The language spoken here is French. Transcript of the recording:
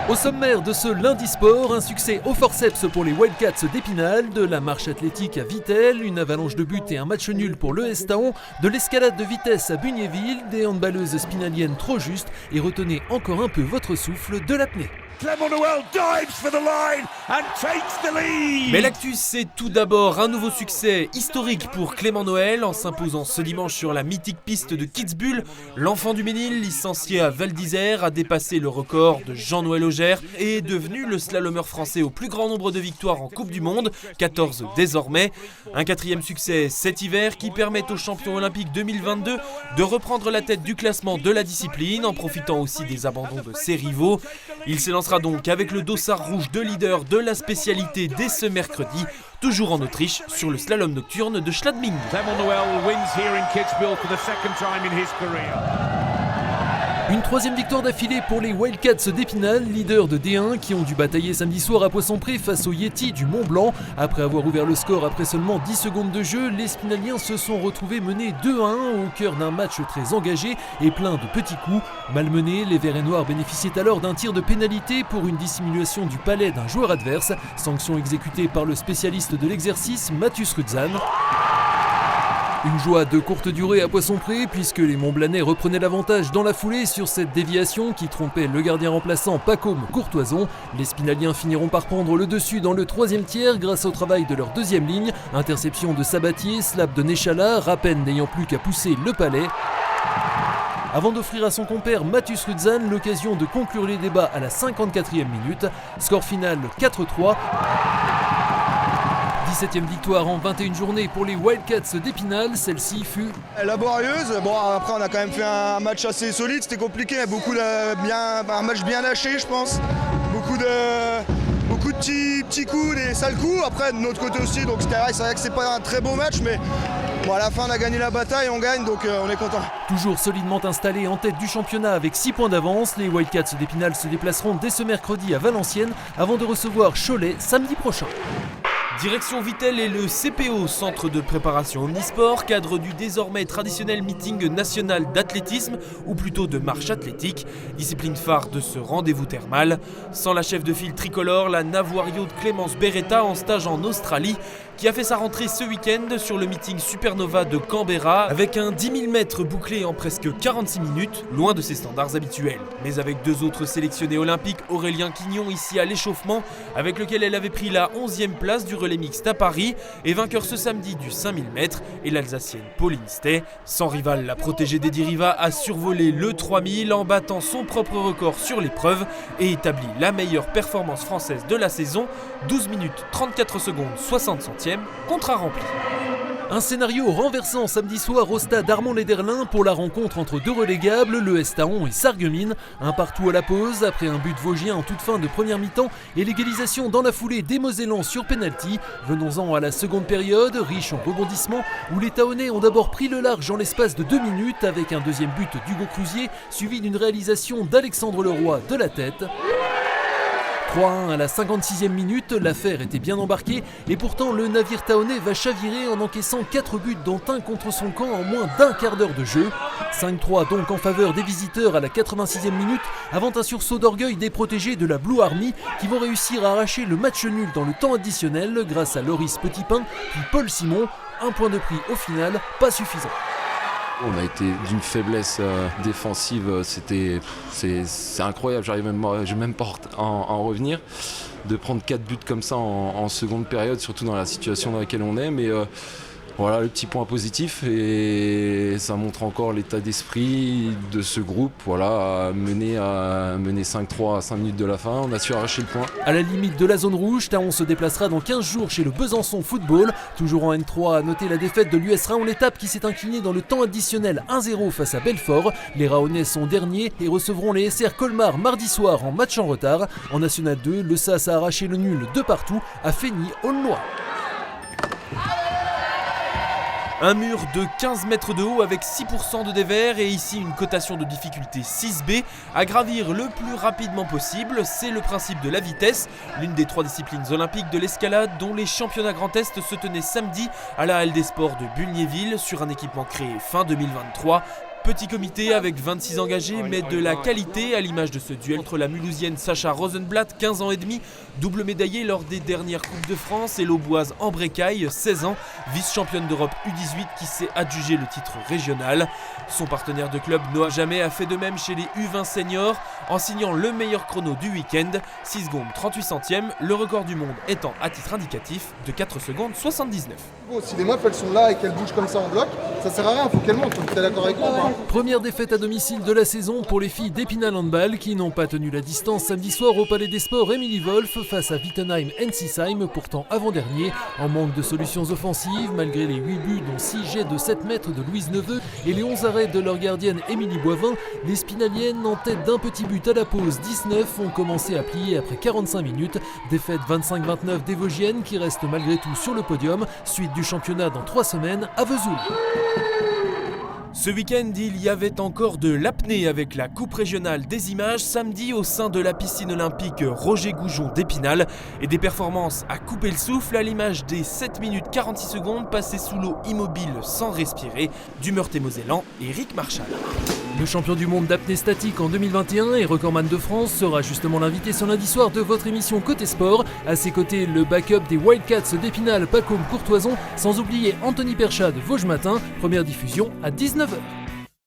Au sommaire de ce lundi sport, un succès au forceps pour les Wildcats d'Épinal, de la marche athlétique à Vittel, une avalanche de buts et un match nul pour l'ES Taon, de l'escalade de vitesse à Bugnéville, des handballeuses spinaliennes trop justes et retenez encore un peu votre souffle de l'apnée. Clément Noël dives for the line and takes the lead. Mais l'actu, c'est tout d'abord un nouveau succès historique pour Clément Noël en s'imposant ce dimanche sur la mythique piste de Kitzbühel. L'enfant du Ménil, licencié à Val d'Isère, a dépassé le record de Jean-Noël Augère et est devenu le slalomeur français au plus grand nombre de victoires en Coupe du Monde, 14 désormais. Un quatrième succès cet hiver qui permet aux champions olympiques 2022 de reprendre la tête du classement de la discipline en profitant aussi des abandons de ses rivaux. Il s'élancera donc avec le dossard rouge de leader de la spécialité dès ce mercredi, toujours en Autriche, sur le slalom nocturne de Schladming. Clément Noël wins here in Kitzbühel for the second time in his career. Une troisième victoire d'affilée pour les Wildcats d'Épinal, leaders de D1 qui ont dû batailler samedi soir à Poisson-Pré face aux Yétis du Mont-Blanc. Après avoir ouvert le score après seulement 10 secondes de jeu, les Spinaliens se sont retrouvés menés 2-1 au cœur d'un match très engagé et plein de petits coups. Malmenés, les Verts et Noirs bénéficiaient alors d'un tir de pénalité pour une dissimulation du palais d'un joueur adverse, sanction exécutée par le spécialiste de l'exercice, Mathus Rudzan. Une joie de courte durée à Poisson-Pré puisque les Montblanais reprenaient l'avantage dans la foulée sur cette déviation qui trompait le gardien remplaçant Pacôme Courtoison. Les Spinaliens finiront par prendre le dessus dans le troisième tiers grâce au travail de leur deuxième ligne. Interception de Sabatier, slap de Nechala, Rappen n'ayant plus qu'à pousser le palais. Avant d'offrir à son compère Mathus Rudzan l'occasion de conclure les débats à la 54e minute. Score final 4-3. 17e victoire en 21 journées pour les Wildcats d'Épinal, celle-ci fut laborieuse. Bon, après on a quand même fait un match assez solide, c'était compliqué, un match bien lâché je pense. Beaucoup de petits coups, des sales coups, après de notre côté aussi, donc c'est vrai que c'est pas un très beau match, mais bon, à la fin on a gagné la bataille, on gagne, donc on est content. Toujours solidement installés en tête du championnat avec 6 points d'avance, les Wildcats d'Épinal se déplaceront dès ce mercredi à Valenciennes avant de recevoir Cholet samedi prochain. Direction Vittel et le CPO, centre de préparation omnisport, cadre du désormais traditionnel meeting national d'athlétisme, ou plutôt de marche athlétique, discipline phare de ce rendez-vous thermal. Sans la chef de file tricolore, la Navario de Clémence Beretta en stage en Australie, qui a fait sa rentrée ce week-end sur le meeting Supernova de Canberra, avec un 10 000 mètres bouclé en presque 46 minutes, loin de ses standards habituels. Mais avec deux autres sélectionnés olympiques, Aurélien Quignon ici à l'échauffement, avec lequel elle avait pris la 11e place du relais mixte à Paris, et vainqueur ce samedi du 5000 mètres, et l'Alsacienne Pauline Stey. Sans rival, la protégée d'Eddie Riva a survolé le 3000 en battant son propre record sur l'épreuve et établit la meilleure performance française de la saison, 12 minutes 34 secondes 60 centièmes, contrat rempli. Un scénario renversant samedi soir au stade Armand-Lederlin pour la rencontre entre deux relégables, l'ES Taon et Sarreguemines. Un partout à la pause après un but vosgien en toute fin de première mi-temps et l'égalisation dans la foulée des Mosellans sur penalty. Venons-en à la seconde période, riche en rebondissements, où les Taonnais ont d'abord pris le large en l'espace de 2 minutes avec un deuxième but d'Hugo Cruzier suivi d'une réalisation d'Alexandre Leroy de la tête. 3-1 à la 56e minute, l'affaire était bien embarquée et pourtant le navire taonnais va chavirer en encaissant 4 buts dont un contre son camp en moins d'un quart d'heure de jeu. 5-3 donc en faveur des visiteurs à la 86e minute avant un sursaut d'orgueil des protégés de la Blue Army qui vont réussir à arracher le match nul dans le temps additionnel grâce à Loris Petitpain puis Paul Simon. Un point de prix au final, pas suffisant. On a été d'une faiblesse défensive, c'est incroyable, j'ai même pas à en revenir. De prendre 4 buts comme ça en seconde période, surtout dans la situation dans laquelle on est, mais voilà le petit point positif et ça montre encore l'état d'esprit de ce groupe. Voilà, à mener 5-3 à 5 minutes de la fin, on a su arracher le point. À la limite de la zone rouge, Taon se déplacera dans 15 jours chez le Besançon Football. Toujours en N3, à noter la défaite de l'US Raon l'étape qui s'est inclinée dans le temps additionnel 1-0 face à Belfort. Les Raonais sont derniers et recevront les SR Colmar mardi soir en match en retard. En National 2, le SAS a arraché le nul de partout à Feigny-Aulnois. Un mur de 15 mètres de haut avec 6% de dévers et ici une cotation de difficulté 6B. À gravir le plus rapidement possible, c'est le principe de la vitesse, l'une des 3 disciplines olympiques de l'escalade dont les championnats Grand Est se tenaient samedi à la Halle des Sports de Bugnéville sur un équipement créé fin 2023. Petit comité avec 26 engagés, mais de la qualité à l'image de ce duel entre la Mulhousienne Sacha Rosenblatt, 15 ans et demi, double médaillée lors des dernières Coupes de France, et l'Auboise Ambrecaille, 16 ans, vice-championne d'Europe U18 qui s'est adjugé le titre régional. Son partenaire de club Noah Jamais a fait de même chez les U20 seniors en signant le meilleur chrono du week-end, 6 secondes 38 centièmes, le record du monde étant à titre indicatif de 4 secondes 79. Si les meufs elles sont là et qu'elles bougent comme ça en bloc, ça sert à rien, faut qu'elles montent. T'es d'accord avec moi ou pas ? Première défaite à domicile de la saison pour les filles d'Épinal Handball qui n'ont pas tenu la distance samedi soir au Palais des Sports Émilie Wolf face à Wittenheim-Ensisheim, pourtant avant-dernier, en manque de solutions offensives malgré les 8 buts dont 6 jets de 7 mètres de Louise Neveu et les 11 arrêts de leur gardienne Émilie Boivin. Les Spinaliennes, en tête d'un petit but à la pause 19, ont commencé à plier après 45 minutes. Défaite 25-29 des Vosgiennes qui restent malgré tout sur le podium. Suite du championnat dans 3 semaines à Vesoul. Ce week-end, il y avait encore de l'apnée avec la Coupe régionale des images samedi au sein de la piscine olympique Roger Goujon d'Épinal et des performances à couper le souffle à l'image des 7 minutes 46 secondes passées sous l'eau immobile sans respirer du Meurthe-et-Mosellan Eric Marchal. Le champion du monde d'apnée statique en 2021 et recordman de France sera justement l'invité ce lundi soir de votre émission Côté Sport. À ses côtés, le backup des Wildcats d'Épinal, Pacôme Courtoison, sans oublier Anthony Perchat de Vosges Matin. Première diffusion à 19h.